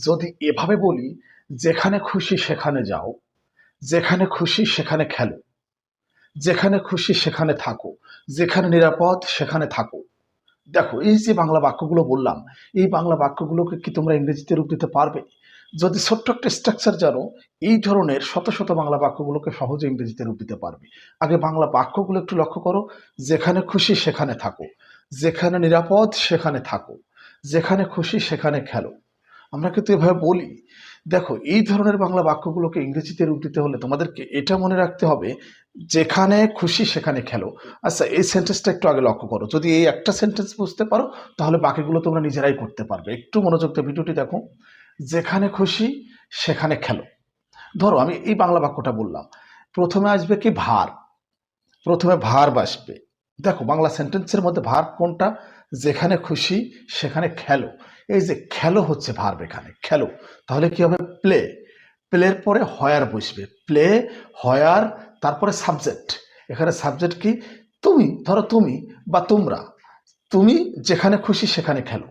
যদি এভাবে বলি, যেখানে খুশি সেখানে যাও, যেখানে খুশি সেখানে খেলো, যেখানে খুশি সেখানে থাকো, যেখানে নিরাপদ সেখানে থাকো। দেখো, এই যে বাংলা বাক্যগুলো বললাম, এই বাংলা বাক্যগুলোকে কি তোমরা ইংরেজিতে রূপ দিতে পারবে? যদি ছোট্ট একটা স্ট্রাকচার জানো, এই ধরনের শত শত বাংলা বাক্যগুলোকে সহজে ইংরেজিতে রূপ দিতে পারবে। আগে বাংলা বাক্যগুলো একটু লক্ষ্য করো। যেখানে খুশি সেখানে থাকো, যেখানে নিরাপদ সেখানে থাকো, যেখানে খুশি সেখানে খেলো। আমরা কিন্তু এভাবে বলি। দেখো, এই ধরনের বাংলা বাক্যগুলোকে ইংরেজিতে রূপ দিতে হলে তোমাদেরকে এটা মনে রাখতে হবে, যেখানে খুশি সেখানে খেলো। আচ্ছা, এই সেন্টেন্সটা একটু আগে লক্ষ্য করো। যদি এই একটা সেন্টেন্স বুঝতে পারো, তাহলে বাকিগুলো তোমরা নিজেরাই করতে পারবে। একটু মনোযোগ দিয়ে ভিডিওটি দেখো। যেখানে খুশি সেখানে খেলো। ধরো আমি এই বাংলা বাক্যটা বললাম, প্রথমে আসবে কি ভার, প্রথমে ভার্ব আসবে। দেখো, বাংলা সেন্টেন্সের মধ্যে ভার্ব কোনটা? যেখানে খুশি সেখানে খেলো। এই যে খেলো হচ্ছে ভার্ব, এখানে খেলো। তাহলে কি হবে? প্লে। প্লের পরে হয়ার বসবে। প্লে, হয়ার, তারপরে সাবজেক্ট। এখানে সাবজেক্ট কি? তুমি। ধরো তুমি বা তোমরা। তুমি যেখানে খুশি সেখানে খেলো,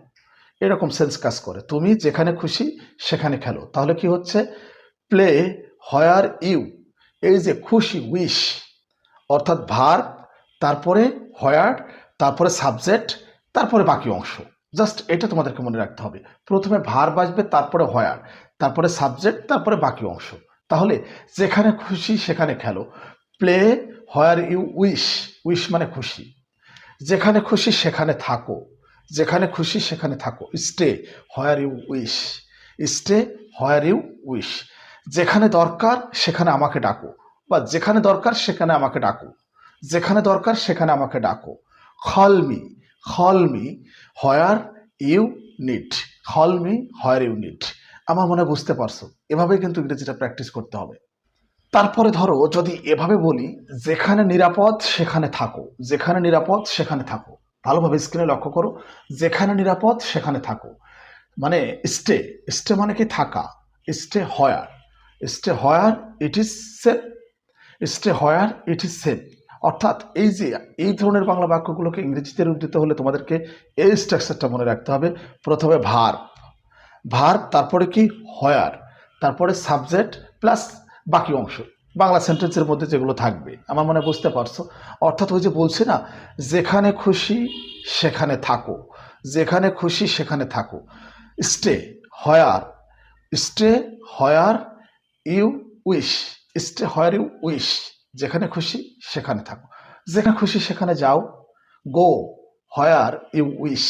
এরকম সেন্স কাজ করে। তুমি যেখানে খুশি সেখানে খেলো। তাহলে কি হচ্ছে? প্লে হয়ার ইউ। এই যে খুশি, উইশ, অর্থাৎ ভার্ব, তারপরে হয়ার, তারপরে সাবজেক্ট, তারপরে বাকি অংশ। জাস্ট এটা তোমাদেরকে মনে রাখতে হবে। প্রথমে ভার্ব আসবে, তারপরে হয়ার, তারপরে সাবজেক্ট, তারপরে বাকি অংশ। তাহলে যেখানে খুশি সেখানে খেলো। প্লে হয়ার ইউ উইশ। উইশ মানে খুশি। যেখানে খুশি সেখানে থাকো, যেখানে খুশি সেখানে থাকো। স্টে হয়ার ইউ উইশ। স্টে হয়ার ইউ উইশ। যেখানে দরকার সেখানে আমাকে ডাকো, বা যেখানে দরকার সেখানে আমাকে ডাকো, যেখানে দরকার সেখানে আমাকে ডাকো। কল মি, কল মি হয়ার ইউ নিড। কল মি হয়ার ইউ নিড। আমার মনে হয় বুঝতে পারছো। এভাবেই কিন্তু ইংরেজিটা প্র্যাকটিস করতে হবে। তারপরে ধরো যদি এভাবে বলি, যেখানে নিরাপদ সেখানে থাকো, যেখানে নিরাপদ সেখানে থাকো। ভালোভাবে স্ক্রিনে লক্ষ্য করো। যেখানে নিরাপদ সেখানে থাকো মানে স্টে। স্টে মানে কি? থাকা। স্টে হয়ার, স্টে হয়ার ইট ইজ সেফ। স্টে হয়ার ইট ইজ সেফ। অর্থাৎ এই যে এই ধরনের বাংলা বাক্যগুলোকে ইংরেজিতে রূপ দিতে হলে তোমাদেরকে এই স্ট্রাকচারটা মনে রাখতে হবে। প্রথমে ভার্ব, ভার্ব, তারপরে কি? হয়ার, তারপরে সাবজেক্ট প্লাস বাকি অংশ বাংলা সেন্টেন্সের মধ্যে যেগুলো থাকবে। আমার মনে হয় বুঝতে পারছো। অর্থাৎ ওই যে বলছি না, যেখানে খুশি সেখানে থাকো, যেখানে খুশি সেখানে থাকো। স্টে হয়ার, স্টে হয়ার ইউ উইশ। স্টে হয়ার ইউ উইশ। যেখানে খুশি সেখানে থাকো, যেখানে খুশি সেখানে যাও। গো হয়ার ইউ উইশ।